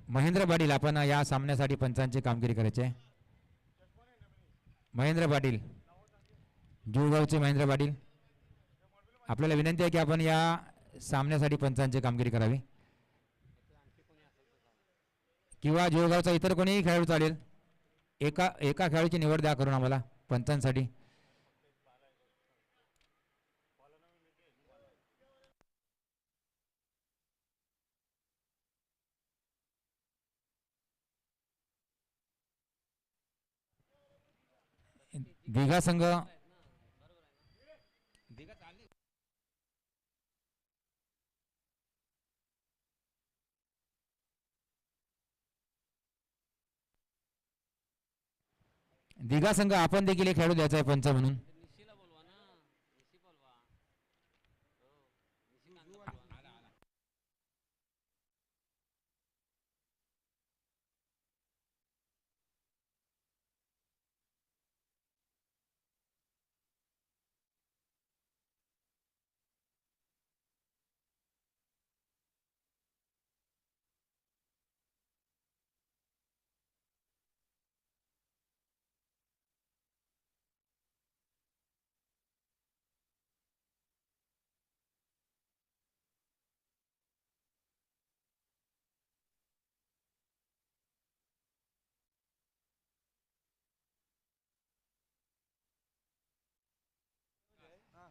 महेंद्र पाटील आपण या सामन्यासाठी पंचांची कामगिरी करायची आहे. महेंद्र पाटील, जुळगावचे महेंद्र पाटील, आपल्याला विनंती आहे की आपण या सामन्यासाठी पंचांची कामगिरी करावी, किंवा जुळगावचा इतर कोणीही खेळाडू चालेल. एका खेळाडूची निवड द्या करून आम्हाला पंचांसाठी. दिघा संघ आपण देखील एक खेळाडू द्यायचा आहे पंच म्हणून.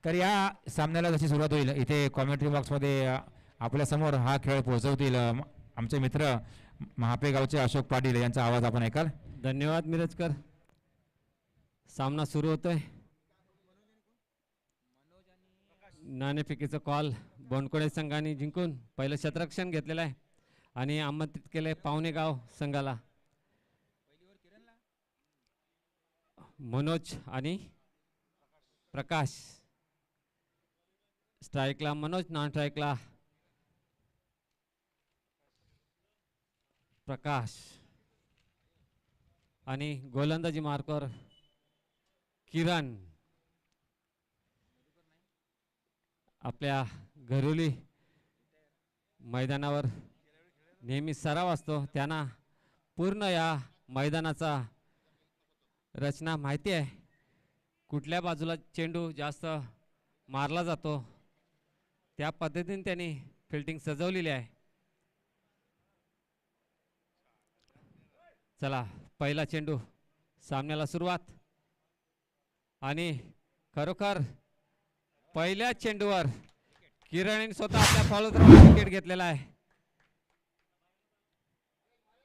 तर या सामन्याला जशी सुरुवात होईल, इथे कॉमेंट्री बॉक्समध्ये आपल्या समोर हा खेळ पोहोचवतील आमचे मित्र महापे गावचे अशोक पाटील यांचा आवाज आपण ऐकाल. धन्यवाद मिरजकर. सामना सुरू होतोय. नाणेफेकीचा कॉल बोंडकोडे संघाने जिंकून पहिलं क्षेत्ररक्षण घेतलेलं आहे आणि आमंत्रित केले पावणेगाव संघाला. मनोज आणि प्रकाश. स्ट्राईकला मनोज, नॉन स्ट्राईकला प्रकाश आणि गोलंदाजी मार्कर किरण. आपल्या घरोली मैदानावर नेहमी सराव असतो, त्यांना पूर्ण या मैदानाचा रचना माहिती आहे. कुठल्या बाजूला चेंडू जास्त मारला जातो त्या पद्धतीने त्यांनी फिल्डिंग सजवलेली आहे. चला, पहिला चेंडू, सामन्याला सुरुवात. आणि खरोखर पहिल्या चेंडूवर किरणने स्वतः आपल्या फॉलोथ्रोवर विकेट घेतलेला आहे.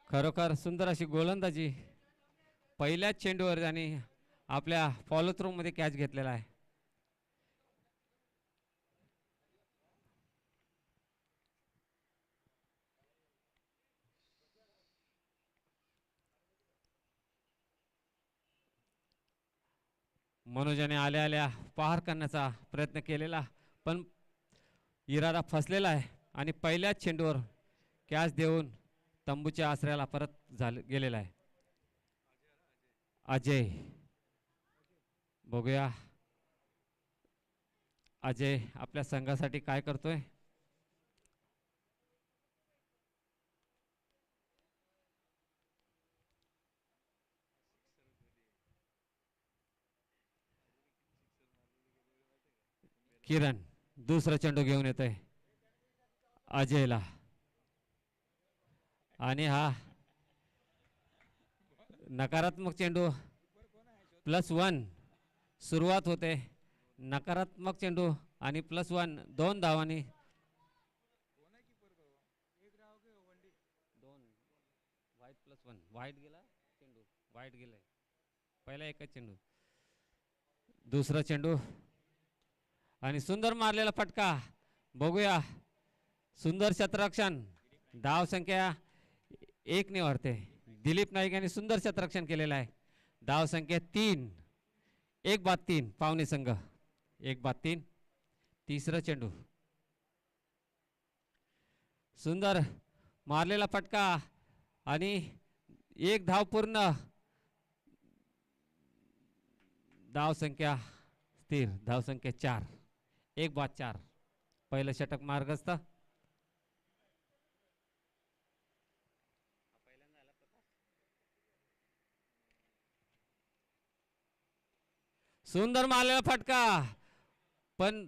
खरोखर सुंदर अशी गोलंदाजी पहिल्याच चेंडूवर आणि आपल्या फॉलोथ्रो मध्ये कॅच घेतलेला आहे. मनोजाने आल्या आल्या पार करण्याचा प्रयत्न केलेला, पण इरादा फसलेला आहे आणि पहिल्याच चेंडूवर कॅच देऊन तंबूच्या आसऱ्याला परत गेलेला आहे. अजय, बघूया अजय आपल्या संघासाठी काय करतोय. किरण दुसरा चेंडू घेऊन येतोय अजयला आणि हा नकारात्मक चेंडू. +1 सुरुवात होते. नकारात्मक चेंडू आणि +1 2 धावांनी. वाईट गेला चेंडू, वाईट गेलाय. पहिला एकच चेंडू, दुसरा चेंडू आणि सुंदर मारलेला फटका. बघूया, सुंदर क्षेत्ररक्षण. धाव संख्या 1 ने वाढते. दिलीप नाईक यांनी सुंदर क्षेत्ररक्षण केलेलं आहे. धाव संख्या 3, 1-3 पावणे संघ. 1-3. तिसरा चेंडू, सुंदर मारलेला फटका आणि 1 धाव पूर्ण. धाव संख्या स्थिर, धाव संख्या 4. 1-4. पहिलं षटक मार्गस्थ. सुंदर मारलेला फटका, पण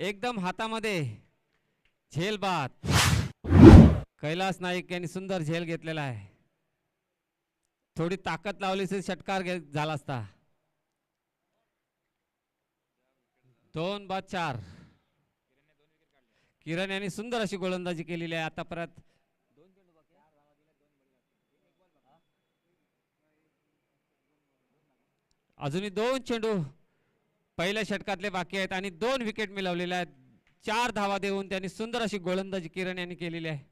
एकदम हातामध्ये झेल बाद. कैलास नाईक यांनी सुंदर झेल घेतलेला आहे. थोडी ताकद लावली तर षटकार झाला असता. 2-4. किरण यांनी सुंदर अशी गोलंदाजी केलेली आहे आतापर्यंत. अजूनही 2 चेंडू पहिल्या षटकातले बाकी आहेत आणि 2 विकेट मिळवलेल्या आहेत. 4 धावा देऊन त्यांनी सुंदर अशी गोलंदाजी किरण यांनी केलेली आहे.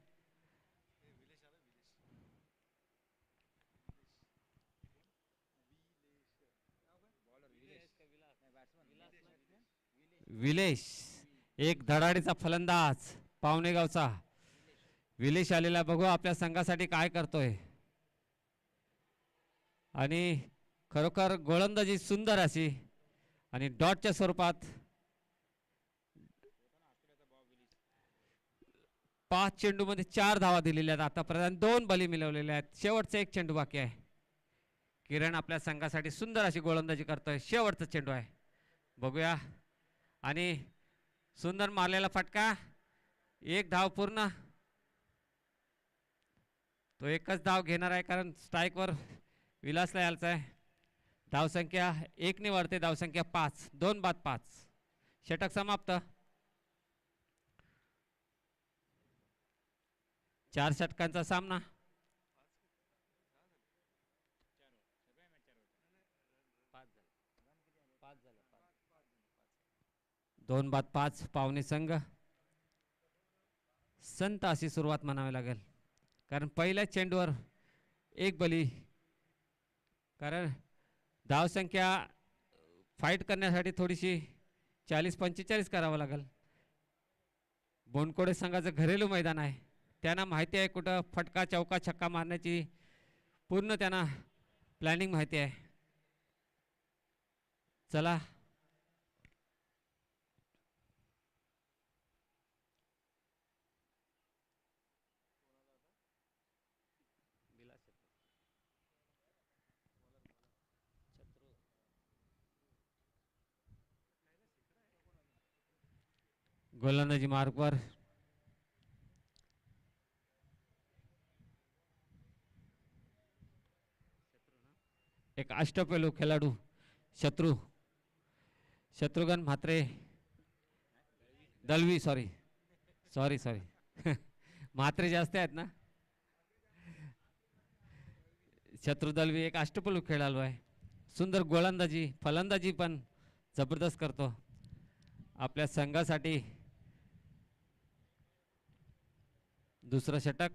विलेश एक धडाडीचा फलंदाज पावणेगावचा. विलेश आलेला, बघू आपल्या संघासाठी काय करतोय. आणि खरोखर गोलंदाजी सुंदर अशी आणि डॉटच्या स्वरूपात 5 चेंडूमध्ये 4 धावा दिलेल्या आहेत आतापर्यंत. 2 बली मिळवलेल्या आहेत. शेवटचा एक चेंडू बाकी आहे. किरण आपल्या संघासाठी सुंदर अशी गोलंदाजी करतोय. शेवटचा चेंडू आहे, बघूया. आणि सुंदर मारलेला फटका, 1 धाव पूर्ण. तो एकच धाव घेणार आहे कारण स्ट्राईकवर विलासला यायचं आहे. धावसंख्या 1 ने वाढते, धावसंख्या 5. 2-5. षटक समाप्त. 4 षटकांचा सामना. 2-5 पावणे संघ. संत अशी सुरुवात म्हणावी लागेल कारण पहिल्या चेंडूवर 1 बली. कारण धावसंख्या फाईट करण्यासाठी थोडीशी 40-45 करावं लागेल. बोनकोडे संघाचं घरेलू मैदान आहे. त्यांना माहिती आहे कुठं फटका चौका छक्का मारण्याची पूर्ण त्यांना प्लॅनिंग माहिती आहे. चला गोलंदाजी मार्गवर एक अष्टपैलू खेळाडू शत्रुघ्न म्हात्रे दलवी. सॉरी म्हात्रे जास्त आहेत ना. शत्रू दलवी एक अष्टपैलू खेळाडू आहे. सुंदर गोलंदाजी फलंदाजी पण जबरदस्त करतो. आपल्या संघासाठी दुसरं षटक.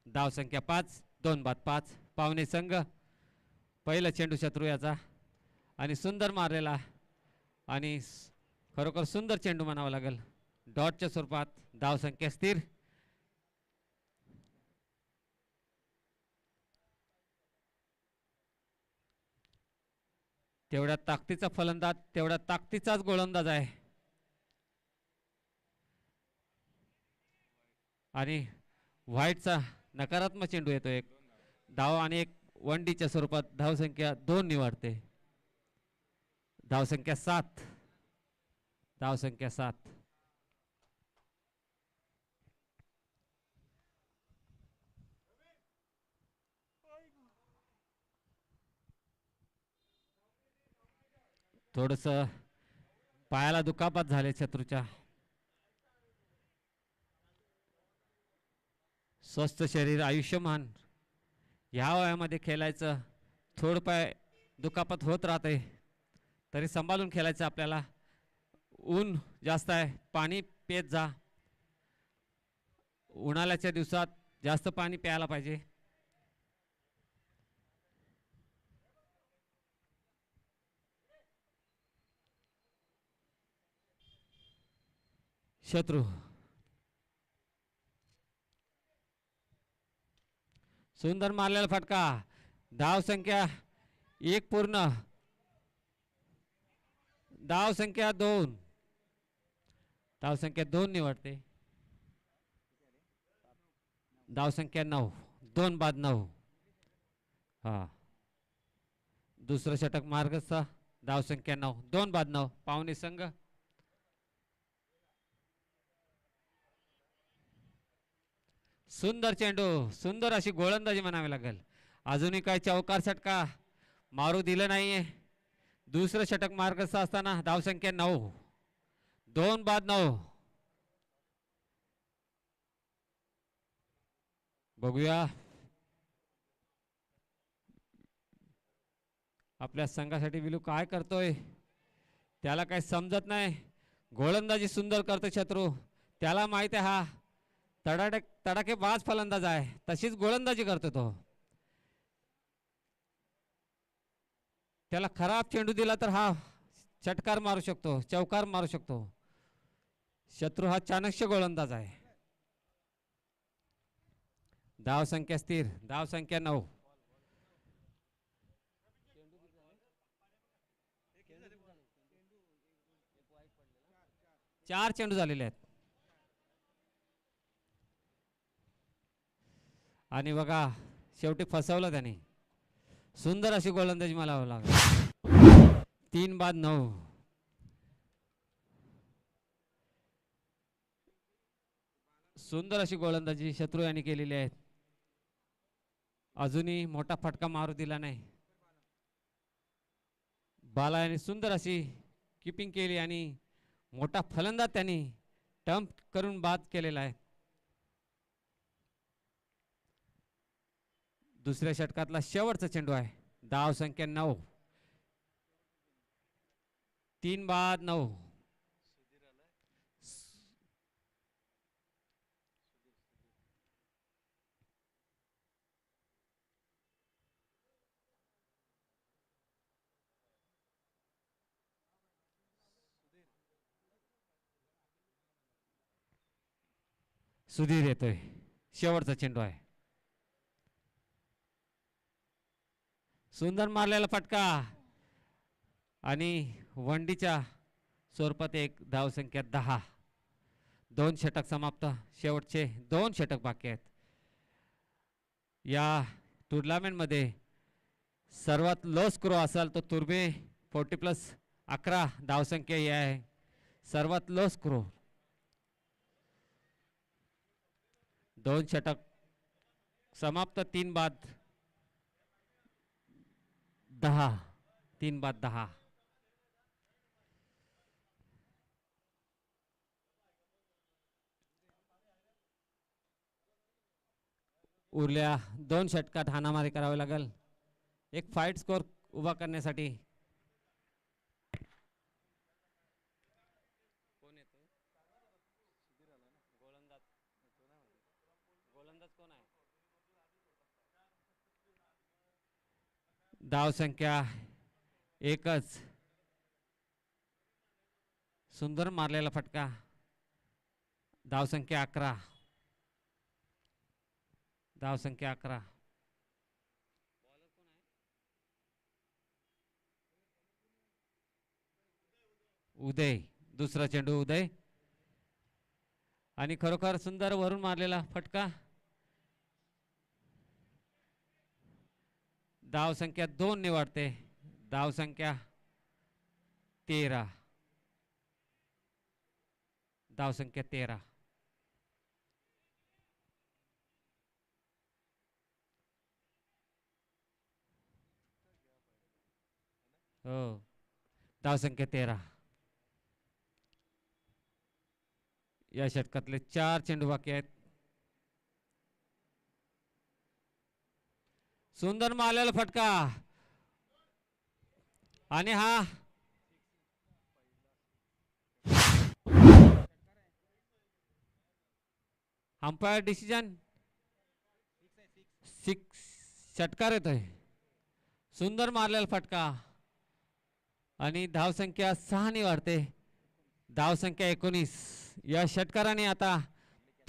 धावसंख्या 5. 2-5 पावणे संघ. पहिला चेंडू शत्रू याचा आणि सुंदर मारलेला आणि खरोखर सुंदर चेंडू म्हणावा लागेल. डॉटच्या स्वरूपात. धावसंख्या स्थिर. तेवढ्या ताकदीचा फलंदाज तेवढ्या ताकदीचाच गोलंदाज आहे. आणि व्हाईटचा नकारात्मक चेंडू येतो. एक धाव आणि एक 1 डीच्या स्वरूपात. धावसंख्या 2 निवडते. धावसंख्या 7. थोडस पायाला दुखापत झाले शत्रूच्या. स्वस्थ शरीर आयुष्यमान. ह्या वयामध्ये खेळायचं. थोडं पाय दुखापत होत राहते तरी सांभाळून खेळायचं आपल्याला. ऊन जास्त आहे, पाणी पेत जा. उन्हाळ्याच्या दिवसात जास्त पाणी प्यायला पाहिजे. शत्रू सुंदर मारलेला फटका. धावसंख्या 1 पूर्ण. धावसंख्या 2. निवडते. धावसंख्या 9. 2-9. हा दुसरं षटक मार्गस्थ. धावसंख्या 9, 2 बाद 9 पाहुणे संघ. सुंदर चेंडू, सुंदर अशी गोलंदाजी म्हणावी लागेल. अजूनही काय चौकार षटका मारू दिलं नाहीये. दुसरं षटक मार्गस्थ असताना धावसंख्या 9, 2 बाद 9. बघूया आपल्या संघासाठी विलू काय करतोय. त्याला काही समजत नाही. गोलंदाजी सुंदर करतो शत्रू. त्याला माहिती आहे हा तडाखेबाज फलंदाज आहे. तशीच गोलंदाजी करतो तो. त्याला खराब चेंडू दिला तर हा षटकार मारू शकतो, चौकार मारू शकतो. शत्रू हा चाणक्य गोलंदाज आहे. धाव संख्या स्थिर, धाव संख्या 9. 4 चेंडू झालेले आहेत. आणि बघा शेवटी फसवलं त्याने. सुंदर अशी गोलंदाजी मला लागली. 3 बाद 9. सुंदर अशी गोलंदाजी शत्रू यांनी केलेली आहे. अजूनही मोठा फटका मारू दिला नाही. बाला यांनी सुंदर अशी किपिंग केली आणि मोठा फलंदाज त्यांनी टम्प करून बाद केलेला आहे. दुसऱ्या षटकातला शेवटचा चेंडू आहे. धाव संख्या 9, 3 बाद 9. सुधीर येतोय. शेवटचा चेंडू आहे. सुंदर मारलेला फटका आणि वंडीच्या स्वरूपात एक धावसंख्या 10. 2 षटक समाप्त. शेवटचे 2 षटक बाकी आहेत. या टुर्नामेंटमध्ये सर्वात लो स्कोर असेल तो तुर्बे 40+11 धावसंख्या ही आहे. सर्वात लो स्कोर. 2 षटक समाप्त. 3 बाद 10. 3 बाद 10. उरल्या 2 षटकात हाणामारी करावी लागेल एक फाईट स्कोर उभा करण्यासाठी. कोण येतोय? गोलंदाज कोण आहे? धाव संख्या 1च. सुंदर मारलेला फटका. धाव संख्या 11. धाव संख्या 11. उदय. दुसरा चेंडू उदय. आणि खरोखर सुंदर वरून मारलेला फटका. धाव संख्या 2 ने वाढते. धाव संख्या 13. धाव संख्या 13. हो, धाव संख्या 13. या षटकातले 4 चेंडू बाकी आहेत. सुंदर मारलेला फटका आणि हा अंपायर डिसिजन 6 षटकार येतोय. सुंदर मारलेला फटका आणि धाव संख्या 6 ने वाढते. धाव संख्या 19. या षटकाराने आता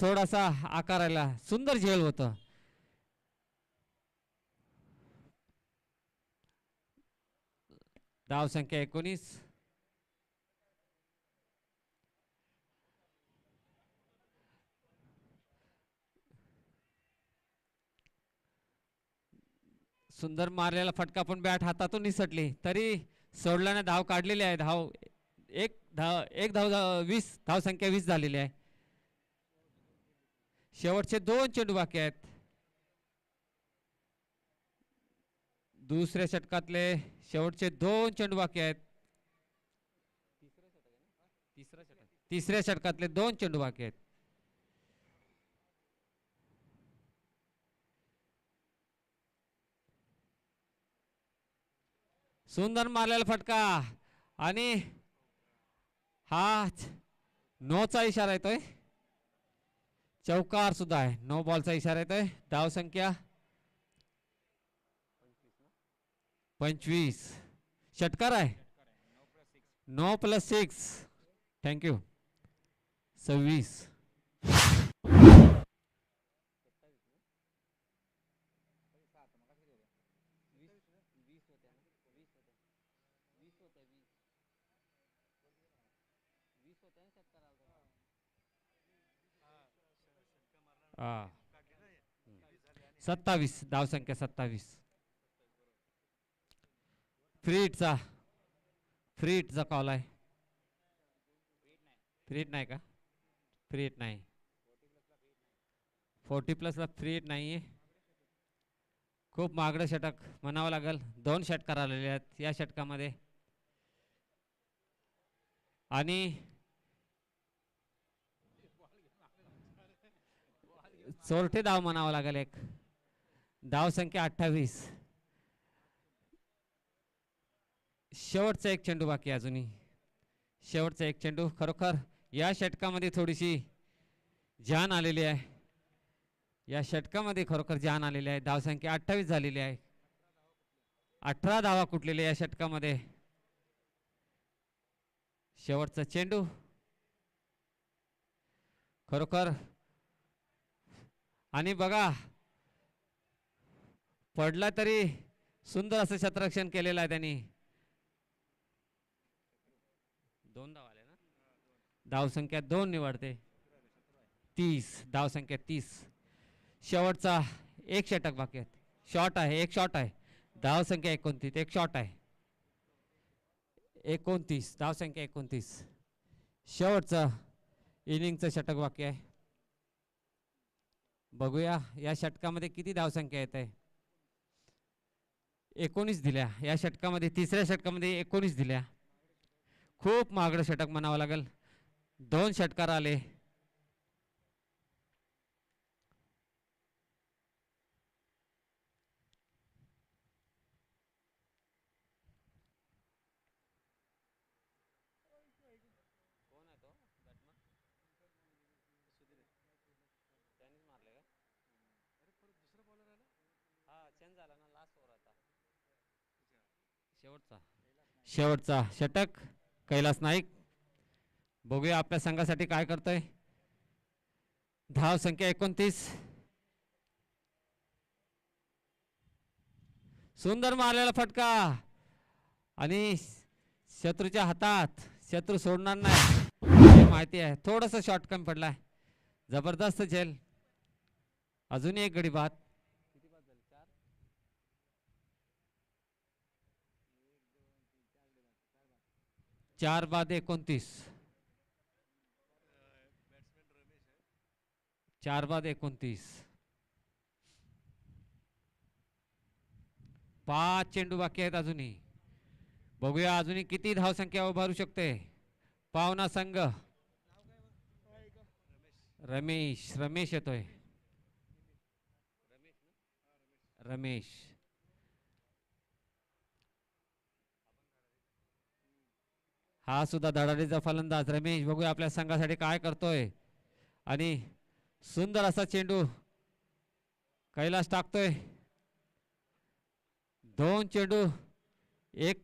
थोडासा आकाराला सुंदर झेल होतं. धाव संख्या 19. सुंदर मारलेला फटका पण बॅट हातातून निसटली तरी सोडल्याने धाव काढलेली आहे. धाव एक धाव 20, धाव संख्या 20 झालेली आहे. शेवटचे 2 चेंडू बाकी आहेत. दुसऱ्या षटकातले शेवटचे 2 चेंडू बाकी आहेत. तिसऱ्या षटकातले 2 चेंडू बाकी आहेत. सुंदर मारलेला फटका आणि हा नोचा इशारा येतोय. चौकार सुद्धा आहे. नो बॉलचा इशारा येतोय. धाव संख्या 25. षटकार आहे. 9+6. थँक्यू. 26. हा 27. धाव संख्या 27. फ्रीटचा कॉल आहे. फ्रीट नाही का? फ्रीट नाही. 40+ला फ्रीट नाहीये. खूप महागडं षटक म्हणावं लागेल. 2 षटकार आलेले आहेत या षटकामध्ये आणि चोरटे धाव म्हणावं लागेल. एक धाव संख्या 28. शेवटचा एक चेंडू बाकी अजूनही. शेवटचा एक चेंडू. खरोखर या षटकामध्ये थोडीशी जान आलेली आहे. या षटकामध्ये खरोखर जान आलेली आहे. धाव संख्या 28 झालेली आहे. 18 धावा कुठलेल्या या षटकामध्ये. शेवटचा चेंडू. खरोखर आणि बघा पडला तरी सुंदर असं क्षेत्ररक्षण केलेलं आहे त्यांनी. 2 धाव आले ना. धाव संख्या 2 निवडते. 30. धाव संख्या 30. शेवटचा एक षटक बाकी आहेत. शॉट आहे. एक शॉट आहे. धाव संख्या 29. एक शॉट आहे. 29. धाव संख्या 29. शेवटचा इनिंगचं षटक बाकी आहे. बघूया या षटकामध्ये किती धावसंख्या येत आहे. 19 दिल्या या षटकामध्ये. तिसऱ्या षटकामध्ये 19 दिल्या. खूप महागडं षटक म्हणावं लागेल. 2 षटकार आले. शेवटचा षटक कैलास नाईक. बघूया आपल्या संघासाठी काय करतोय. धाव संख्या 29. सुंदर मारलेला फटका आणि शत्रूच्या हातात. शत्रू सोडणार नाही माहिती आहे. थोडस शॉर्ट कमी पडलाय. जबरदस्त झेल. अजून एक गडी बाद. 4 बाद 29. 4 बाद 29. 5 चेंडू बाकी आहेत अजूनही. बघूया अजूनही किती धावसंख्या उभारू शकते पावना संघ. रमेश येतोय. रमेश. हा सुद्धा धडाडीचा फलंदाज रमेश. बघूया आपल्या संघासाठी काय करतोय. आणि सुंदर असा चेंडू कैलास टाकतोय. 2 चेंडू, 1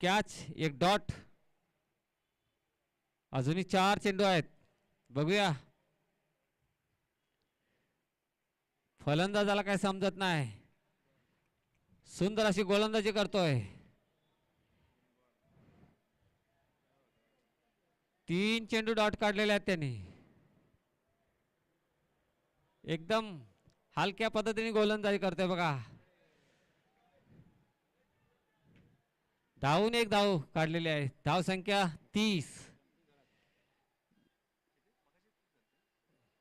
कॅच, 1 डॉट. अजूनही 4 चेंडू आहेत. बघूया फलंदाजाला काय समजत नाही. सुंदर अशी गोलंदाजी करतोय. 3 चेंडू डॉट काढलेले आहेत त्यांनी. एकदम हलक्या पद्धतीने गोलंदाजी करतोय बघा. धावून एक धाव काढलेली आहे. धाव संख्या 30.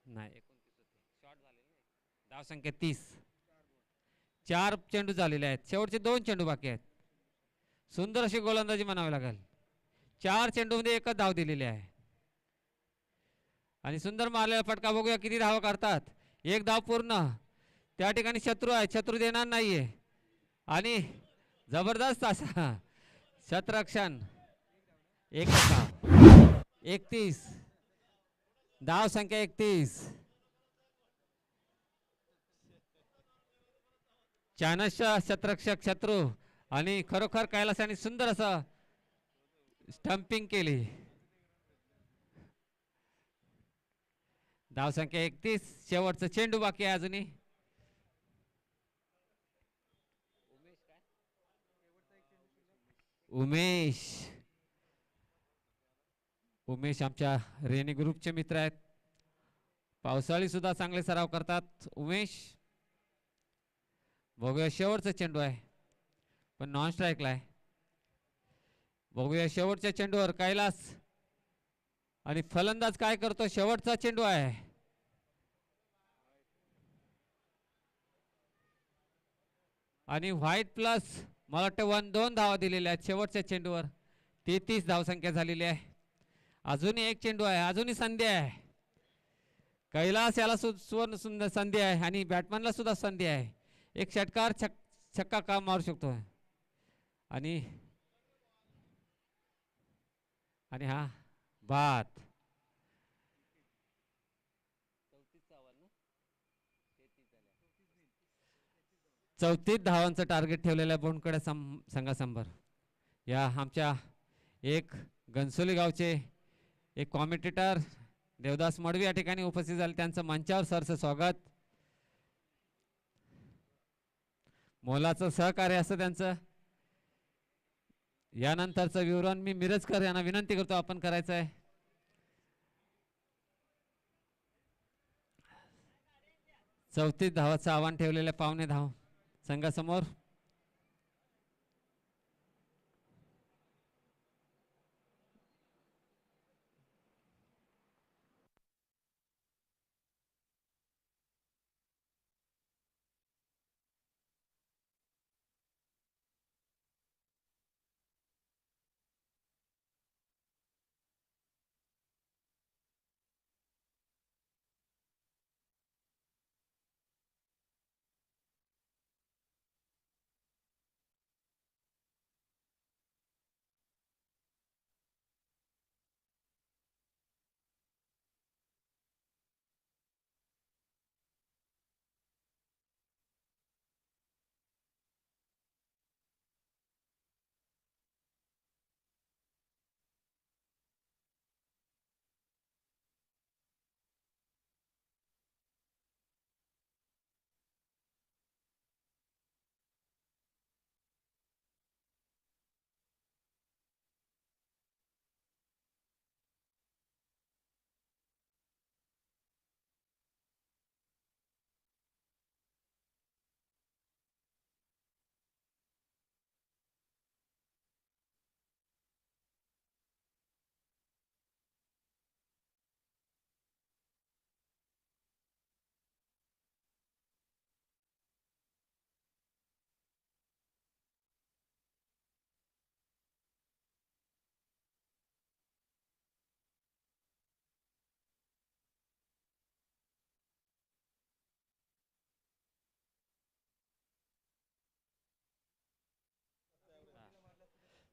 नाही 29 होते. शॉर्ट झालेले नाही. धाव संख्या 30. 4 चेंडू झालेले आहेत. शेवटचे 2 चेंडू बाकी आहेत. सुंदर अशी गोलंदाजी म्हणावी लागेल. 4 चेंडूमध्ये एकच धाव दिलेली आहे. आणि सुंदर मारलेला फटका बघूया किती धावा काढतात. एक धाव पूर्ण. त्या ठिकाणी शत्रू आहे. शत्रू देणार नाहीये. आणि जबरदस्त असा शतरक्षण. एक धाव. 31. धाव संख्या 31. चाणक्य शतरक्षक शत्रू आणि खरोखर कैलासाने सुंदर असं स्टंपिंग केली. धाव संख्या 31. शेवटचा चेंडू बाकी आहे अजूनही. उमेश. उमेश आमच्या रेनी ग्रुपचे मित्र आहेत. पावसाळी सुद्धा चांगले सराव करतात. उमेश बघूया शेवटचा चेंडू आहे पण नॉन स्ट्राईकला आहे. बघूया शेवटच्या चेंडूवर कैलास आणि फलंदाज काय करतो. शेवटचा चेंडू आहे. आणि व्हाईट प्लस मला वाटतं 1-2 धावा दिलेल्या आहेत शेवटच्या चेंडूवर. 33 धावसंख्या झालेली आहे. अजूनही एक चेंडू आहे. अजूनही संधी आहे. कैलास याला सुवर्ण सुंदर संधी आहे आणि बॅटमॅनला सुद्धा संधी आहे. एक षटकार छक्का का मारू शकतो. आणि हा बाद. 34 धावांचं टार्गेट ठेवलेल्या बोंडकडे संघासमोर. या आमच्या एक घनसोली गावचे एक कॉमेंटेटर देवदास मडवी या ठिकाणी उपस्थित झाले. त्यांचं मंचावर सरचं स्वागत. मोलाचं सहकार्य असं त्यांचं. यानंतरचं विवरण मी मिरजकर यांना विनंती करतो आपण करायचं आहे. चौतीस धावाचं आव्हान ठेवलेले पावणे धाव संघासमोर.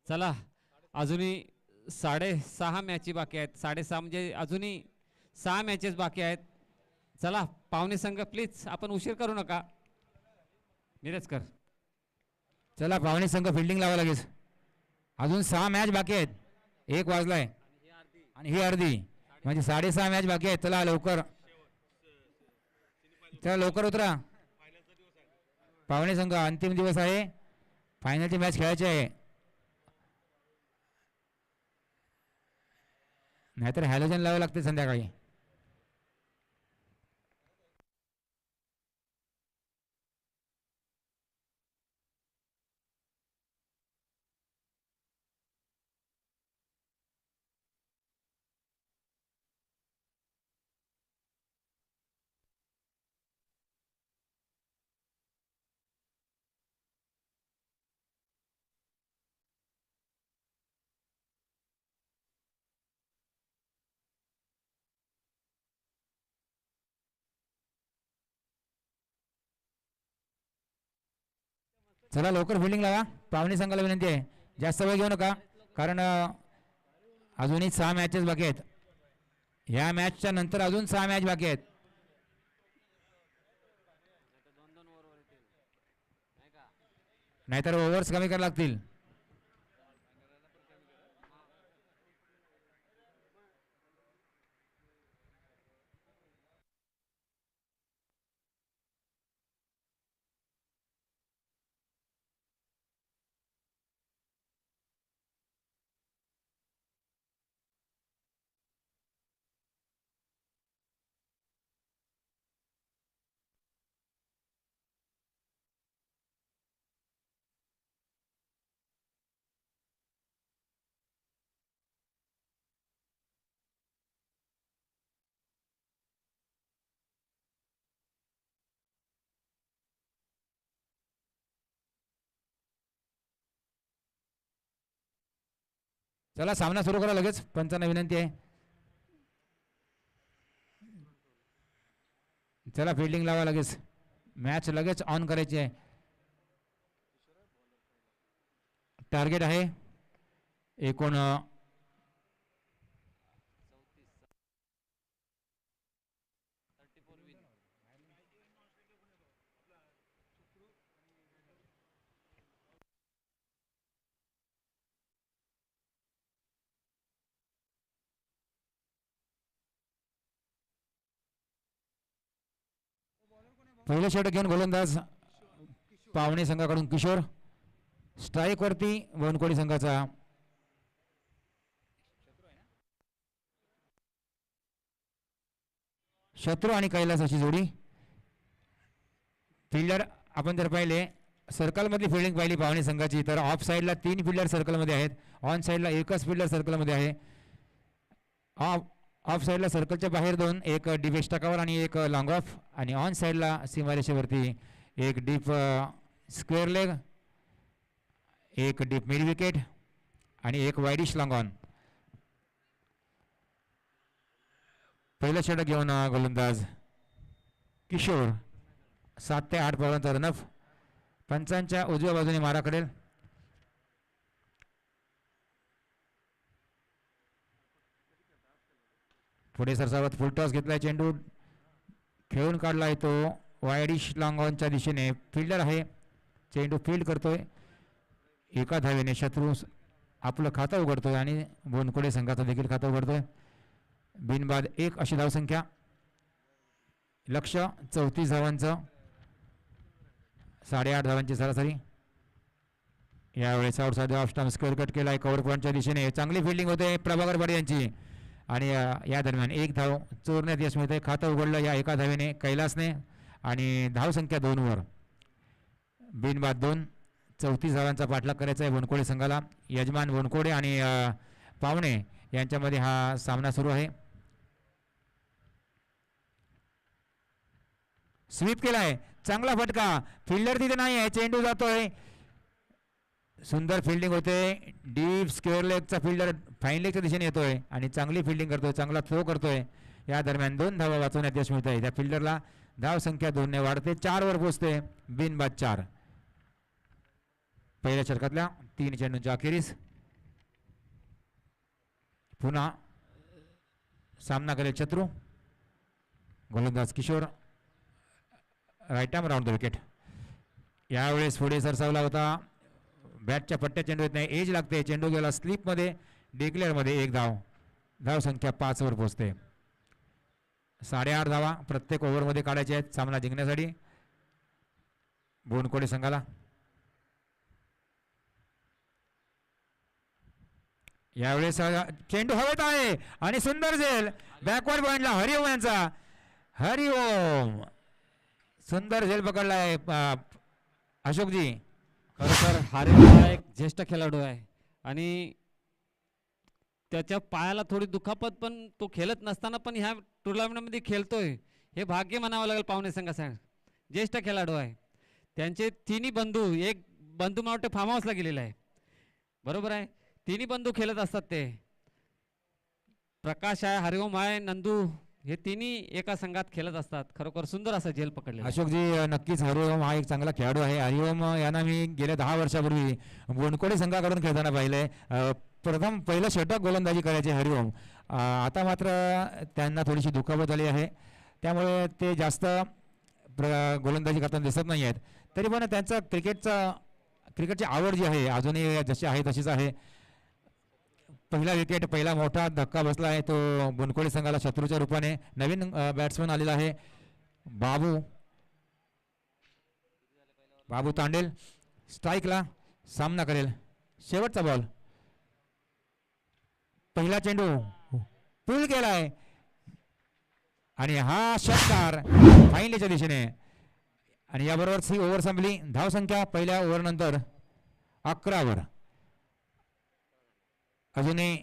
चला अजूनही 6.5 मॅची बाकी आहेत. 6.5 म्हणजे अजूनही 6 मॅचेस बाकी आहेत. चला पाहुणे संघ प्लीज आपण उशीर करू नका. मिरजकर चला पाहुणे संघ फिल्डिंग लावा लगेच. अजून 6 मॅच बाकी आहेत. 1 वाजलाय आणि ही अर्धी म्हणजे 6.5 मॅच बाकी आहेत. चला लवकर. चला लवकर उतरा. पाहुणे संघ अंतिम दिवस आहे. फायनलची मॅच खेळायची आहे. नाहीतर हॅलोजन लावावं लागते संध्याकाळी. चला लवकर फिल्डिंग लावा. पाहुणे संघाला विनंती आहे, जास्त वेळ घेऊ नका, कारण अजूनही 6 मॅचेस बाकी आहेत. ह्या मॅचच्या नंतर अजून 6 मॅच बाकी आहेत. नाहीतर ओव्हर्स कमी करायला लागतील. चला सामना सुरू करा लगेच. पंचांना विनंती आहे, चला फिल्डिंग लावा लगेच. मॅच लगेच ऑन करायची आहे. टार्गेट आहे एकूण पहिलं षटक घेऊन गोलंदाज पावणे संघाकडून किशोर. स्ट्राईक वरती वनकोडी संघाचा शत्रू आणि कैलास अशी जोडी. फिल्डर आपण जर पाहिले सर्कलमधली फिल्डिंग पाहिली पावणे संघाची, तर ऑफ साईडला 3 फिल्डर सर्कलमध्ये आहेत, ऑन साईडला एकच फिल्डर सर्कलमध्ये आहे. ऑफ साईडला सर्कलच्या बाहेर 2, एक डीप एस्टाकावर आणि एक लॉंग ऑफ, आणि ऑन साईडला सीमारेषेवरती एक डीप स्क्वेअर लेग, एक डीप मिड विकेट आणि एक वाईडिश लॉंग ऑन. पहिलं षटक घेऊन गोलंदाज किशोर. 7 ते 8 बॉलांचा रनअप. पंचांच्या उजव्या बाजूने मारा करेल. पुढे सरसावत फुलटॉस घेतलाय. चेंडू खेळून काढलाय तो वायडिश लॉंग ऑनच्या दिशेने. फिल्डर आहे, चेंडू फील्ड करतोय. एका धावेने शत्रू आपलं खातं उघडतोय आणि बोनकोडे संघाचं देखील खातं उघडतोय. बिनबाद 1 अशी धावसंख्या. लक्ष 34 धावांचं, 8.5 धावांची सरासरी. यावेळेस outside off stump square cut केलाय कव्हर पॉईंटच्या दिशेने. चांगली फिल्डिंग होते प्रभाकर बडे यांची, आणि या दरम्यान 1 धाव चोरण्यात यश मिळते. खातं उघडलं या एका धावेने कैलासने, आणि धावसंख्या 2 वर. बिनबाद 2. 34 धावांचा पाठलाग करायचा आहे वनकोडे संघाला. यजमान वनकोडे आणि पावणे यांच्यामध्ये हा सामना सुरू आहे. स्वीप केलाय, चांगला फटका. फिल्डर तिथे नाही आहे, चेंडू जातोय. सुंदर फिल्डिंग होते. डीप स्क्वेअर लेगचा फिल्डर फाईन लेगच्या दिशेने येतोय आणि चांगली फिल्डिंग करतोय, चांगला थ्रो करतोय. या दरम्यान 2 धावा वाचवण्यात यश मिळत आहे. त्या फिल्डरला धाव संख्या 2 ने वाढते, 4 वर पोहोचते. बिनबाद 4. पहिल्या षटकातल्या 3 चेंडूंच्या अखेरीस पुन्हा सामना करेल शत्रू. गोलंदाज Kishor. Right arm round the wicket. यावेळेस पुढे सरसावला होता. बॅटच्या पट्ट्या चेंडू येत नाही, एज लागते. चेंडू गेला स्लिप मध्ये, डिक्लेअर मध्ये 1 धाव. धाव संख्या 5 वर पोहोचते. 8.5 धावा प्रत्येक ओव्हरमध्ये काढायचे आहेत सामना जिंकण्यासाठी बोनकोडे संघाला. यावेळेस चेंडू हवेत आहे आणि सुंदर झेल बॅकवर्ड पॉइंटला हरिओम यांचा. हरिओम सुंदर झेल पकडलाय अशोकजी. खरं तर हरिओम हा एक ज्येष्ठ खेळाडू आहे आणि त्याच्या पायाला थोडी दुखापत, पण तो खेळत नसताना पण ह्या टुर्नामेंटमध्ये खेळतोय हे भाग्य म्हणावं लागेल पाहुणे संघासाठी. ज्येष्ठ खेळाडू आहे. त्यांचे 3 बंधू, एक बंधू मला वाटतं फार्म हाऊसला गेलेला आहे, बरोबर आहे. 3 बंधू खेळत असतात ते. प्रकाश आहे, हरिओम आहे, नंदू हे तिन्ही एका संघात खेळत असतात. खरोखर सुंदर असा झेल पकडलेला आहे. अशोकजी नक्कीच हरिओम हा एक चांगला खेळाडू आहे. हरिओम यांना मी गेल्या 10 वर्षापूर्वी बोनकोडे संघाकडून खेळताना पाहिलंय. पहिलं षटक गोलंदाजी करायचे हरिओम. आता मात्र त्यांना थोडीशी दुखापत झाली आहे, त्यामुळे ते जास्त गोलंदाजी करताना दिसत नाही आहेत. तरी पण त्यांचं क्रिकेटची आवड जी आहे अजूनही जशी आहे तशीच आहे. पहिला विकेट, पहिला मोठा धक्का बसला आहे तो बोनकोडे संघाला शत्रूच्या रूपाने. नवीन बॅट्समन आलेला आहे बाबू तांडेल. स्ट्राईकला सामना करेल. शेवटचा बॉल. पहिला चेंडू पुल केलाय आणि हा षटकार फाईनलीच्या दिशेने. आणि याबरोबरच ही ओव्हर संपली. धावसंख्या पहिल्या ओव्हर नंतर 11 अजूनही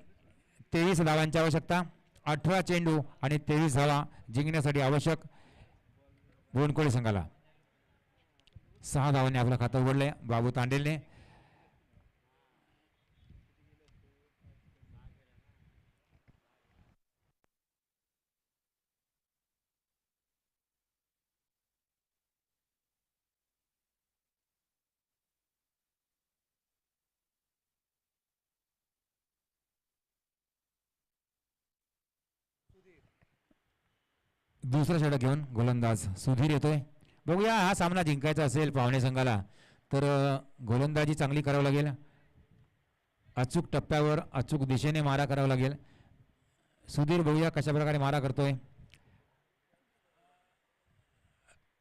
23 धावांची आवश्यकता. 18 चेंडू आणि 23 धावा जिंकण्यासाठी आवश्यक बोनकोडे संघाला. 6 धावांनी आपलं खातं उघडलंय बाबू तांडेलने. दुसरा षटक घेऊन गोलंदाज सुधीर येतोय. बघूया, हा सामना जिंकायचा असेल पाहुणे संघाला तर गोलंदाजी चांगली करावी लागेल. अचूक टप्प्यावर अचूक दिशेने मारा करावा लागेल. सुधीर बघूया कशा प्रकारे मारा करतोय.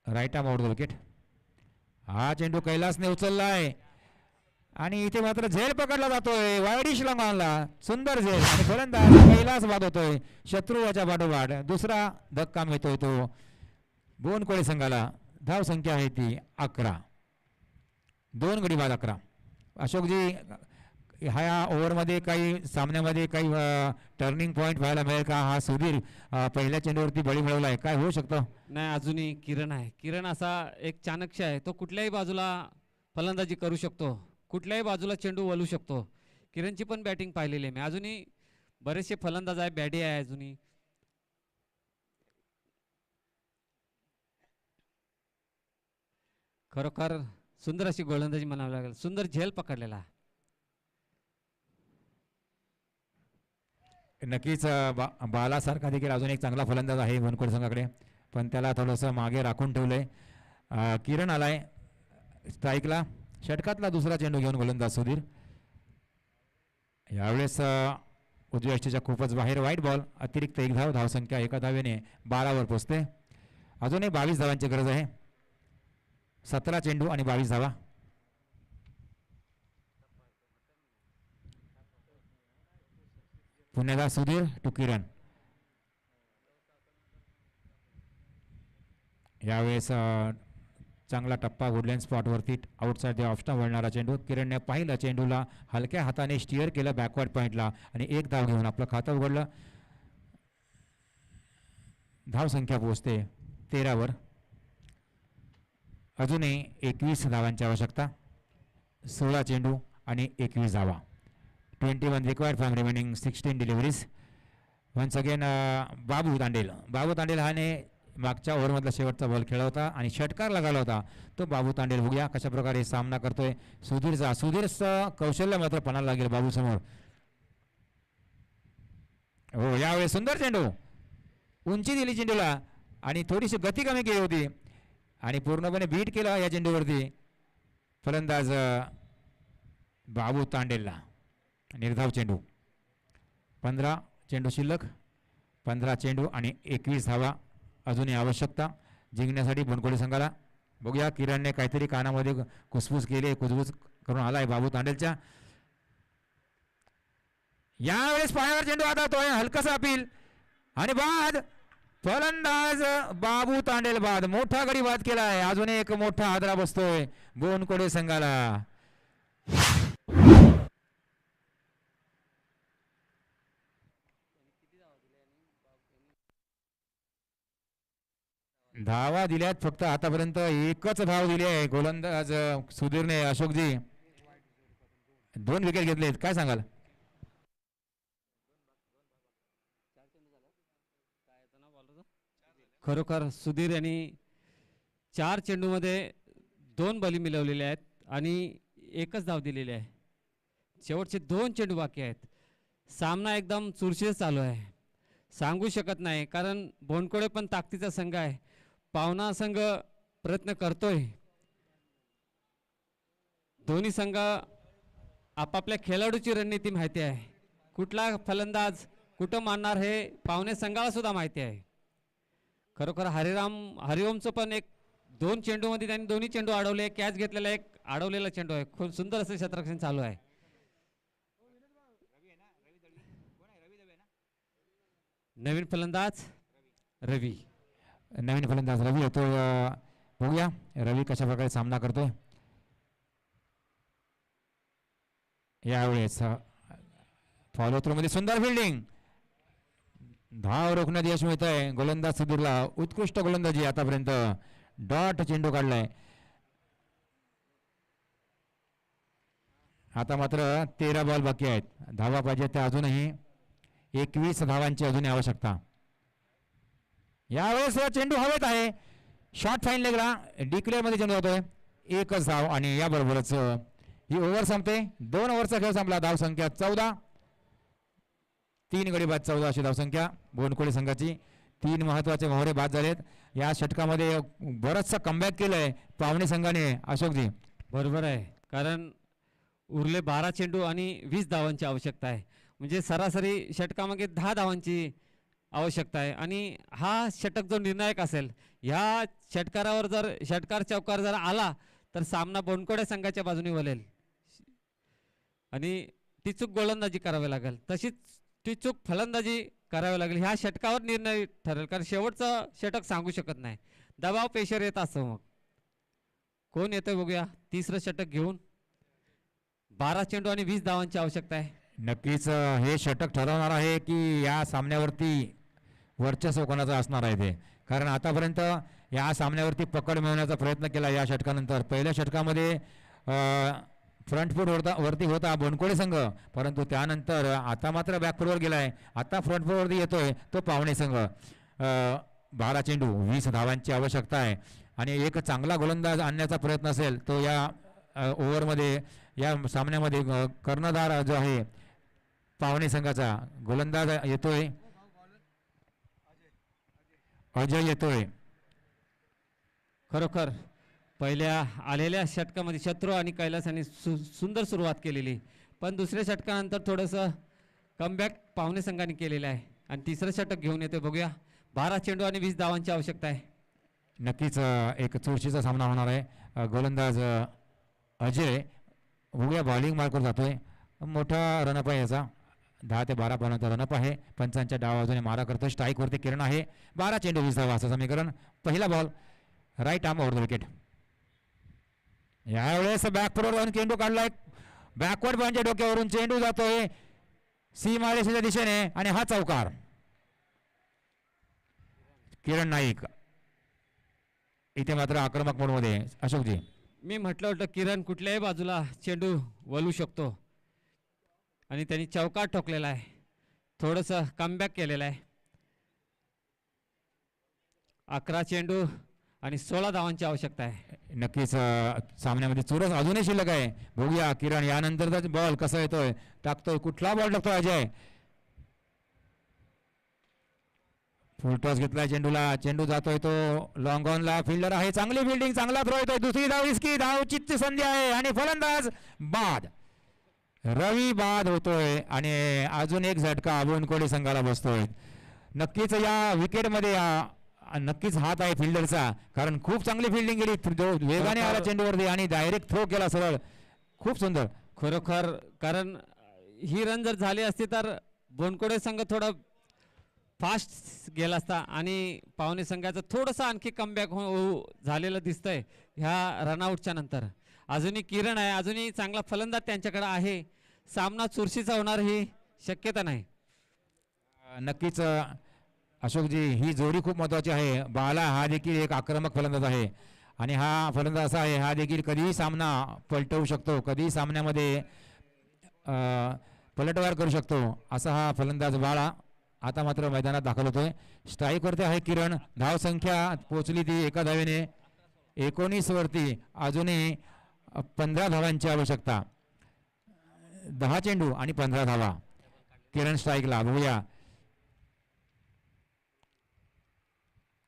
Right arm out the wicket. हा चेंडू कैलासने उचललाय आणि इथे मात्र झेल पकडला जातोय. वायडिश लॉंगॉनला सुंदर झेल आणि गोलंदाज कैलास बाद होतोय. शत्रू याच्या पाठोपाठ दुसरा धक्का मिळतोय तो बोनकोडे संघाला. धाव संख्या आहे ती 11. 2 गडी बाद 11. अशोकजी, ह्या ओव्हरमध्ये काही सामन्यामध्ये काही टर्निंग पॉईंट व्हायला मिळेल का? हा सुधीर पहिल्या चेंडूवरती बळी मिळवलाय, काय होऊ शकतं? नाही, अजूनही किरण आहे. किरण असा एक चाणक्य आहे, तो कुठल्याही बाजूला फलंदाजी करू शकतो, कुठल्याही बाजूला चेंडू वळू शकतो. किरणची पण बॅटिंग पाहिलेली आहे मी. अजूनही बरेचसे फलंदाज आहे, बॅडी आहे अजूनही. खरोखर सुंदर अशी गोलंदाजी म्हणावी लागेल. सुंदर झेल पकडलेला. नक्कीच बालासारखा देखील अजून एक चांगला फलंदाज आहे बोनकोडे संघाकडे, पण त्याला थोडंसं मागे राखून ठेवलंय. किरण आलाय स्ट्राईकला. षटकातला दुसरा चेंडू घेऊन गोलंदाज सुधीर. यावेळेस उजव्या यष्टीच्या खूपच बाहेर. वाईट बॉल. अतिरिक्त 1 धाव. धावसंख्या 1 धावेने 12 पोहोचते. अजूनही 22 धावांची गरज आहे. 17 चेंडू आणि 22 धावा. पुण्याला सुधीर टू किरण. यावेळेस चांगला टप्पा वुडलँड स्पॉटवरती आउटसाइड द ऑफ स्टंप वळणारा चेंडू. किरणने पाहिलं, चेंडूला हलक्या हाताने स्टिअर केलं बॅकवर्ड पॉईंटला आणि 1 धाव घेऊन आपलं खातं उघडलं. धाव संख्या पोहोचते 13 अजूनही 21 धावांची आवश्यकता. 16 चेंडू आणि 21 धावा. 21 required from remaining 16 deliveries. Once again Babu Tandel हाने मागच्या ओव्हरमधला शेवटचा बॉल खेळला होता आणि षटकार लगावला होता तो बाबू तांडेल. बघूया कशा प्रकारे सामना करतोय सुधीरचं कौशल्य मात्र पणाला लागेल बाबू समोर. हो, यावेळेस सुंदर चेंडू. उंची दिली चेंडूला आणि थोडीशी गती कमी केली होती आणि पूर्णपणे बीट केला या चेंडूवरती फलंदाज बाबू तांडेलला. निर्धाव चेंडू. 15 चेंडू शिल्लक. 15 चेंडू आणि 21 धावा अजूनही आवश्यकता जिंकण्यासाठी बोनकोडे संघाला. बघूया, किरणने काहीतरी कानामध्ये कुसफुस केली, कुजबूज करून आलाय बाबू तांडेलच्या. यावेळेस पायावर चेंडू आदळतोय. हलकासा अपील आणि बाद. फलंदाज बाबू तांडेल बाद. मोठा गडी बाद केलाय. अजूनही एक मोठा हादरा बसतोय बोनकोडे संघाला. धावा दिल्यात फक्त आतापर्यंत. एकच धाव दिली आहे गोलंदाज सुधीरने. अशोकजी, 2 विकेट घेतलेत, काय सांगाल? खरोखर सुधीर यांनी 4 चेंडूमध्ये 2 बली मिळवलेले आहेत आणि एकच धाव दिलेली आहे. शेवटचे 2 चेंडू बाकी आहेत. सामना एकदम चुरशीच चालू आहे. सांगू शकत नाही कारण बोनकोडे पण ताकदीचा संघ आहे. पावना संघ प्रयत्न करतोय. दोन्ही संघ आपापल्या खेळाडूची रणनीती माहिती आहे. कुठला फलंदाज कुठं मारणार हे पावणे संघाला सुद्धा माहिती आहे. खरोखर हरिओमचं पण 2 चेंडूमध्ये त्यांनी दोन्ही चेंडू अडवले. कॅच घेतलेला एक अडवलेला चेंडू आहे. खूप सुंदर असं क्षेत्ररक्षण चालू आहे. नवीन फलंदाज रवी. नवीन फलंदाज रवी होतो. बघूया रवी कशा प्रकारे सामना करतोय. यावेळेस फॉलो थ्रो मध्ये सुंदर फिल्डिंग. धाव रोखण्यात यश मिळत आहे गोलंदाज सुधीरला. उत्कृष्ट गोलंदाजी आतापर्यंत. डॉट चेंडू काढलाय. आता मात्र 13 बॉल बाकी आहेत. धावा पाहिजे त्या अजूनही 21 धावांची अजूनही आवश्यकता. यावेळेस चेंडू हवेत आहे. शॉर्ट फाईन लेगला डिक्लेअर मध्ये चेंडू होतोय. एकच धाव आणि याबरोबरच ही ओव्हर संपते. 2 ओव्हरचा खेळ संपला. धाव संख्या 14. 3 गडी बाद 14 अशी धावसंख्या बोनकोळी संघाची. 3 महत्वाचे मोहरे बाद झालेत. या षटकामध्ये बरचसा कमबॅक केलंय पावणे संघाने. अशोकजी बरोबर आहे कारण उरले 12 चेंडू आणि 20 धावांची आवश्यकता आहे. म्हणजे सरासरी षटकामागे 10 धावांची आवश्यकता आहे आणि हा षटक जो निर्णायक असेल ह्या षटकारावर जर षटकार चौकार जर आला तर सामना बोनकोड्या संघाच्या बाजूने वळेल आणि ती चूक गोलंदाजी करावी लागेल. तशीच ती चूक फलंदाजी करावी लागेल. ह्या षटकावर निर्णय ठरेल कारण शेवटचं षटक सांगू शकत नाही. दबाव प्रेशर येत असं. मग कोण येतोय बघूया. तिसरं षटक घेऊन 12 चेंडू आणि 20 धावांची आवश्यकता आहे. नक्कीच हे षटक ठरवणार आहे की या सामन्यावरती वर्चस्व कोणाचं असणार आहे ते. कारण आतापर्यंत या सामन्यावरती पकड मिळवण्याचा प्रयत्न केला या षटकानंतर. पहिल्या षटकामध्ये फ्रंट फूट वरती होता बोनकोळे संघ, परंतु त्यानंतर आता मात्र बॅकफूटवर गेलाय. आता फ्रंट फूटवरती येतोय तो पावणे संघ. 12 चेंडू 20 धावांची आवश्यकता आहे आणि एक चांगला गोलंदाज आणण्याचा प्रयत्न असेल तो या ओव्हरमध्ये या सामन्यामध्ये कर्णधार जो आहे पावणे संघाचा गोलंदाज येतोय अजय येतोय. खरोखर पहिल्या आलेल्या षटकामध्ये शत्रू आणि कैलासाने सुंदर सुरुवात केलेली, पण दुसऱ्या षटकानंतर थोडंसं कमबॅक पावणे संघाने केलेलं आहे आणि तिसरं षटक घेऊन येते. बघूया 12 चेंडू आणि 20 धावांची आवश्यकता आहे. नक्कीच एक चुरशीचा सामना होणार आहे. गोलंदाज अजय बघूया बॉलिंग मार्कवर जातोय. मोठा रनअप आहे याचा. 10 ते 12 पर्यंत रनअप आहे. पंचांच्या डाव बाजूने मारा करतोय. स्ट्राईक वरती किरण आहे. 12 चेंडू 20 धावा असं समीकरण. पहिला ball right arm over the wicket. यावेळेस बॅकफुटवर जाऊन चेंडू काढलाय. बॅकवर्ड पॉईंटच्या डोक्यावरून चेंडू जातोय सीमारेषेच्या दिशेने आणि हा चौकार. किरण नाईक इथे मात्र आक्रमक मोडमध्ये. अशोकजी मी म्हटलं होतं किरण कुठल्याही बाजूला चेंडू वळू शकतो आणि त्यांनी चौकार ठोकलेला आहे. थोडंसं कमबॅक केलेलं आहे. 11 चेंडू आणि 16 धावांची आवश्यकता आहे. नक्कीच सामन्यामध्ये चुरस अजूनही शिल्लक आहे. बघूया किरण यानंतरचा बॉल कसा येतोय. टाकतोय कुठला बॉल टाकतोय अजय. फुल टॉस घेतलाय चेंडूला. चेंडू जातोय तो लॉंग ऑनला. फिल्डर आहे. चांगली फिल्डिंग. चांगला थ्रो येतोय. दुसरी धाव रिस्की धाव चित्त संधी आहे आणि फलंदाज बाद. रवी बाद होतोय आणि अजून एक झटका बोनकोडे संघाला बसतोय. नक्कीच या विकेटमध्ये नक्कीच हात आहे फिल्डरचा, कारण खूप चांगली फिल्डिंग केली. वेगाने आला चेंडूवरती आणि डायरेक्ट थ्रो केला सरळ. खूप सुंदर खरोखर. कारण ही रन जर झाली असती तर बोनकोडे संघ थोडा फास्ट गेला असता आणि पावणे संघाचं थोडंसं आणखी कमबॅक झालेलं दिसतंय ह्या रनआउटच्या नंतर. अजूनही किरण आहे. अजूनही चांगला फलंदाज त्यांच्याकडे आहे. सामना चुरशीचा होणार ही शक्यता नाही. नक्कीच अशोकजी ही जोडी खूप महत्वाची आहे. बाला हा देखील एक आक्रमक फलंदाज आहे आणि हा फलंदाज असा आहे हा देखील कधीही सामना पलटवू शकतो. कधीही सामन्यामध्ये पलटवार करू शकतो असा हा फलंदाज बाळा. आता मात्र मैदानात दाखल होतोय. स्ट्राईक वरती आहे किरण. धाव संख्या पोहोचली ती एका धावेने 19 वरती. अजूनही 15 धावांची आवश्यकता. 10 चेंडू आणि 15 धावा. किरण स्ट्राईकला. बघूया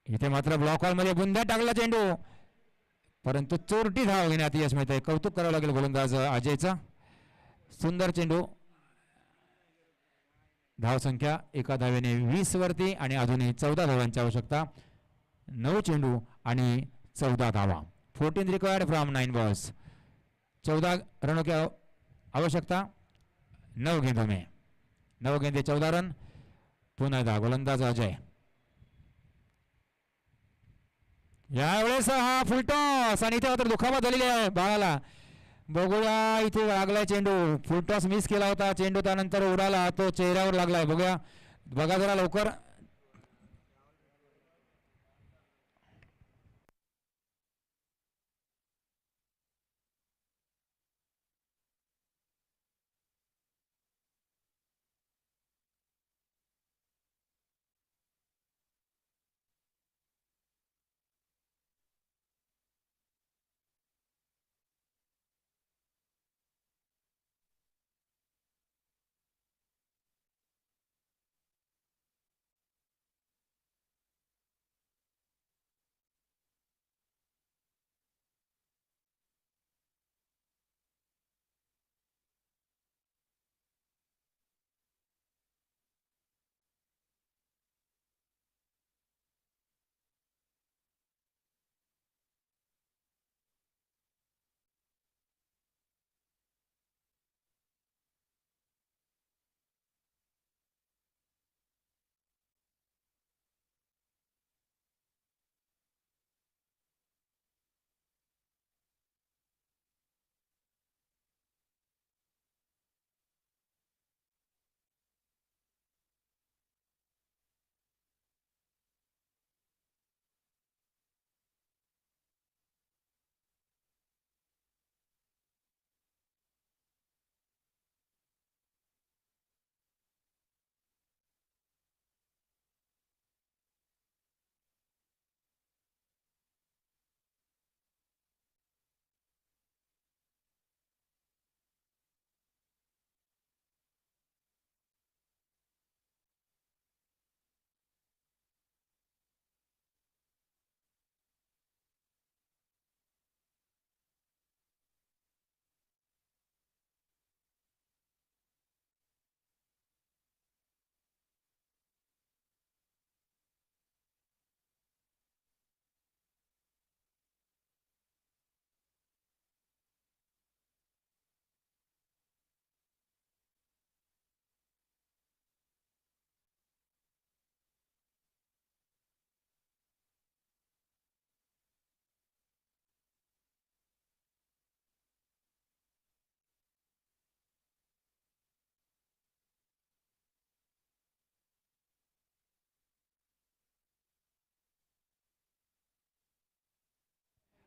इथे मात्र ब्लॉक हॉल मध्ये बुंद्या टाकला चेंडू, परंतु चोरटी धाव घेण्यात यश मिळते. कौतुक करावं लागेल गोलंदाज अजयचा. सुंदर चेंडू. धाव संख्या एका धावेने 20 वरती आणि अजूनही 14 धावांची आवश्यकता. 9 चेंडू आणि 14 धावा. 14 रिक्वायर्ड फ्रॉम 9 बॉल्स. 14 रनों की आवश्यकता. 9 गेंदों में. 9 गेंदे 14 रन. पुन्हा एकदा गोलंदाज अजय. यावेळेस हा फुलटॉस आणि इथे मात्र दुखापत झालेली आहे बाळाला. बघूया इथे लागलाय चेंडू. फुलटॉस मिस केला होता चेंडू, त्यानंतर उडाला, तो चेहऱ्यावर लागलाय. बघूया, बघा जरा लवकर.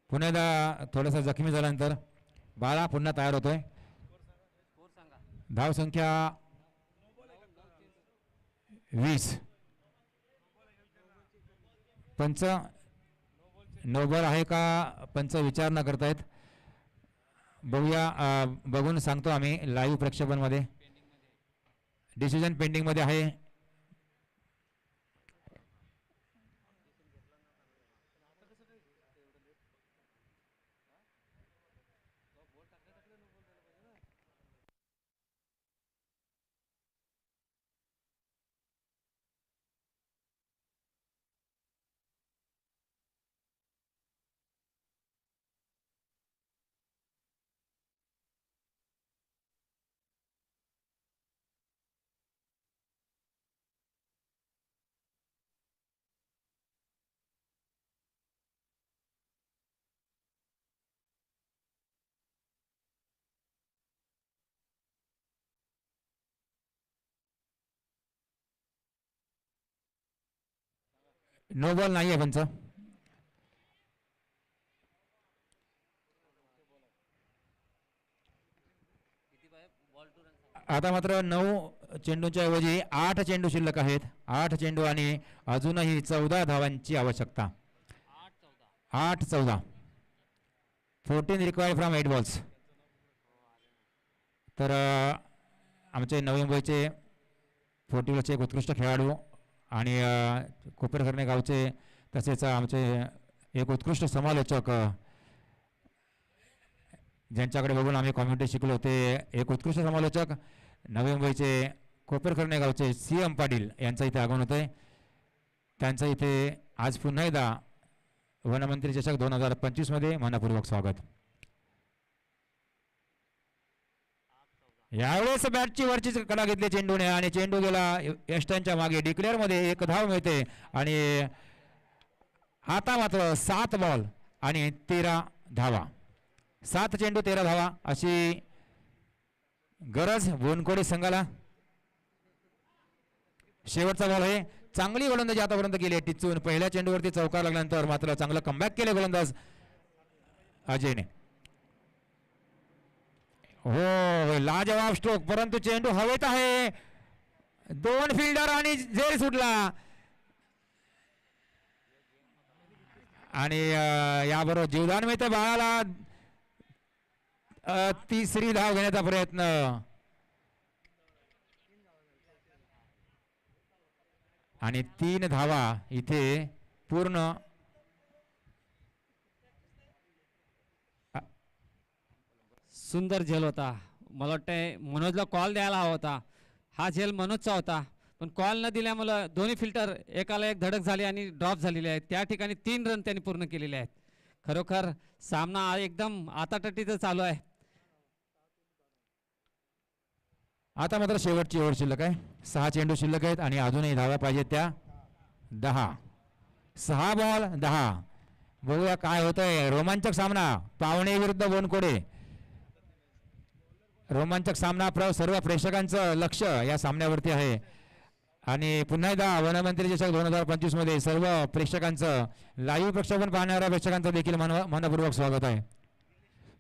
पुन्हा एकदा थोडासा जखमी झाल्यानंतर बाळा पुन्हा तयार होतोय. धाव संख्या 20. पंच नोबल आहे का, पंच विचार न करतायत. बघूया, बघून सांगतो आम्ही लाईव्ह प्रक्षेपणमध्ये. डिसिजन पेंडिंग मध्ये आहे. नो बॉल नाही आहे पंच. आता मात्र 9 चेंडूंच्या ऐवजी 8 चेंडू शिल्लक आहेत. 8 चेंडू आणि अजूनही 14 धावांची आवश्यकता. 8-14. 14 रिक्वायर्ड फ्रॉम 8 बॉल्स. तर आमचे नवी मुंबईचे 40 एक उत्कृष्ट खेळाडू आणि कोपरखर्णे गावचे तसेच आमचे एक उत्कृष्ट समालोचक ज्यांच्याकडे बघून आम्ही कॉमेंट्री शिकलो ते एक उत्कृष्ट समालोचक नवी मुंबईचे कोपरखर्णे गावचे CM पाटील यांचं इथे आगमन होतंय. त्यांचं इथे आज पुन्हा एकदा वनमंत्री चषक 2025 मध्ये मनपूर्वक स्वागत. यावेळेस बॅटची वरची कडा घेतली चेंडूने आणि चेंडू गेला यष्टांच्या मागे. डिक्लेअर मध्ये 1 धाव मिळते आणि आता मात्र 7 बॉल आणि 13 धावा. 7 चेंडू 13 धावा अशी गरज बोनकोडे संघाला. शेवटचा बॉल आहे. चांगली गोलंदाजी आतापर्यंत केली आहे टिचून. पहिल्या चेंडूवरती चौकार लागल्यानंतर मात्र चांगलं कमबॅक केले गोलंदाज अजयने. हो लाजवाब स्ट्रोक परंतु चेंडू हवेत आहे. 2 फिल्डर आणि झेल सुटला आणि याबरोबर जीवदान मिळते बाळाला. तिसरी धाव घेण्याचा प्रयत्न आणि 3 धावा इथे पूर्ण. सुंदर झेल होता. मला वाटतंय मनोजला कॉल द्यायला हवा होता. हा झेल मनोजचा होता पण कॉल न दिल्यामुळे दोन्ही फिल्टर एकाला एक धडक झाली आणि ड्रॉप झालेले आहेत. त्या ठिकाणी 3 रन त्यांनी पूर्ण केलेले आहेत. खरोखर सामना एकदम आताटटीचा चालू आहे. आता मात्र शेवटची ओव्हर शिल्लक आहे. 6 चेंडू शिल्लक आहेत आणि अजूनही धावा पाहिजेत त्या 10. 6 बॉल 10. बघूया काय होतंय. रोमांचक सामना पावणे विरुद्ध बोनकोडे. रोमांचक सामना सर्व प्रेक्षकांचं लक्ष या सामन्यावरती आहे आणि पुन्हा एकदा वनमंत्री चषक 2025 मध्ये सर्व प्रेक्षकांचं लाईव्ह प्रक्षेपण पाहणाऱ्या प्रेक्षकांचं देखील मनपूर्वक स्वागत आहे.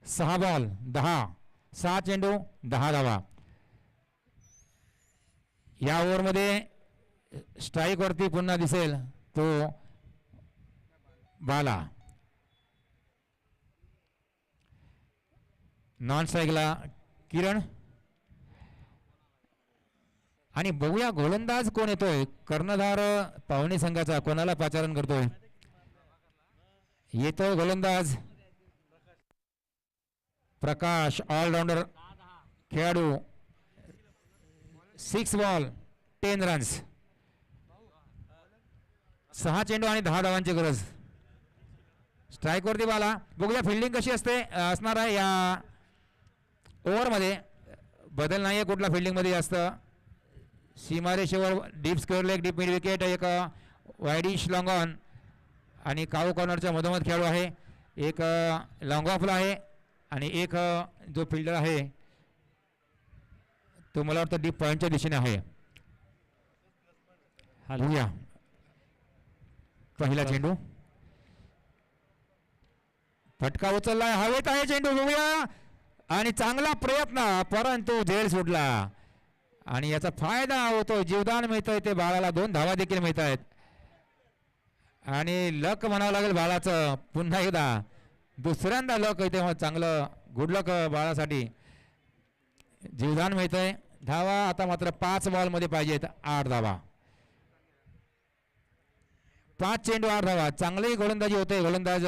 6 बॉल 10. 6 चेंडू 10 धावा. या ओव्हरमध्ये स्ट्राईक वरती पुन्हा दिसेल तो बाला. नॉन स्ट्राईकला किरण आणि बघूया गोलंदाज कोण येतोय. कर्णधार पाहुणे संघाचा कोणाला पाचारण करतोय. येतोय गोलंदाज प्रकाश ऑलराऊंडर खेळाडू. 6 बॉल 10 रन्स. 6 चेंडू आणि 10 धावांची गरज. स्ट्राईक वरती बाला. बघूया फिल्डिंग कशी असणार आहे या ओव्हरमध्ये. बदल नाही आहे कुठला फिल्डिंगमध्ये जास्त. सीमारेषेवर deep square leg deep mid wicket. एक वायडिश लॉंग ऑन आणि काऊ कॉर्नरच्या मधोमध खेळाडू आहे. एक लॉंग ऑफला आहे आणि एक जो फिल्डर आहे तो मला वाटतं डीप पॉईंटच्या दिशेने आहे. बघूया पहिला चेंडू. फटका उचललाय. हवेत आहे चेंडू. बघूया आणि चांगला प्रयत्न परंतु झेल सुटला आणि याचा फायदा होतो. जीवदान मिळतंय ते बाळाला. 2 धावा देखील मिळत आहेत आणि लक म्हणावं लागेल बाळाचं. पुन्हा एकदा दुसऱ्यांदा लक इथे चांगलं गुड लक बाळासाठी. जीवदान मिळतंय. धावा आता मात्र 5 बॉलमध्ये पाहिजेत 8 धावा. 5 चेंडू 8 धावा. चांगली गोलंदाजी होते. गोलंदाज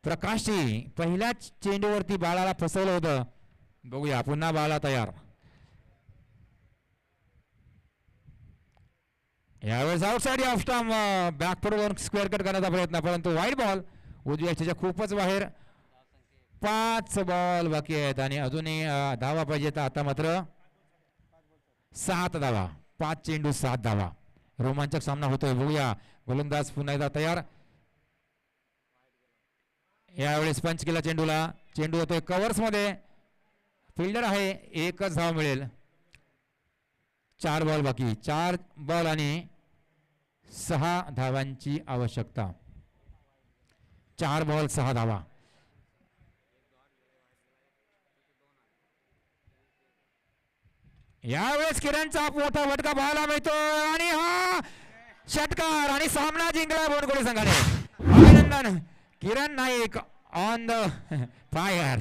प्रकाशची पहिल्याच चेंडूवरती बाळाला फसवलं होतं. बघूया पुन्हा बाळा तयार. यावेळेस आउटसाइड ऑफ स्टंप बॅकफुटवर स्क्वेअर कट करण्याचा प्रयत्न परंतु वाईड बॉल उजव्या खूपच बाहेर. 5 बॉल बाकी आहेत आणि अजूनही धावा पाहिजेत. आता मात्र 7 धावा. 5 चेंडू 7 धावा. रोमांचक सामना होतोय. बघूया गोलंदाज पुन्हा एकदा तयार. यावेळेस पंच केला चेंडूला. चेंडू होतोय कव्हर्स मध्ये. फिल्डर आहे. 1च धाव मिळेल. 4 बॉल बाकी. 4 बॉल आणि 6 धावांची आवश्यकता. 4 बॉल 6 धावा. यावेळेस किरणचा मोठा फटका पाहायला मिळतो आणि हा षटकार आणि सामना जिंकला बोनकोडे संघाने. अभिनंदन किरण नाईक ऑन द फायर.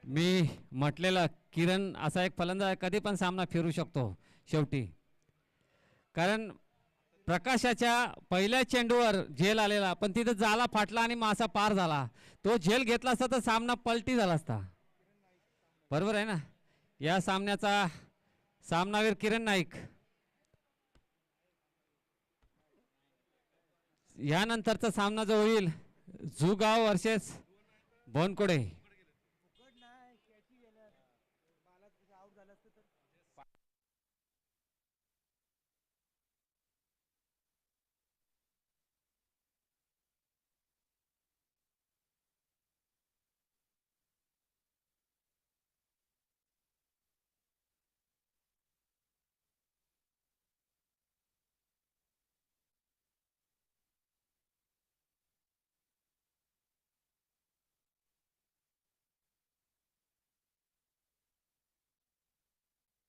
मी म्हटलेलं किरण असा एक फलंदाज कधी पण सामना फिरू शकतो शेवटी. कारण प्रकाशाच्या पहिल्या चेंडूवर झेल आलेला पण तिथं जाला फाटला आणि मासा पार झाला. तो झेल घेतला असता तर सामना पलटी झाला असता. बरोबर आहे ना. या सामन्याचा सामनावीर किरण नाईक. यानंतरचा सामना जो होईल जुगाव वर्सेस बोनकोडे.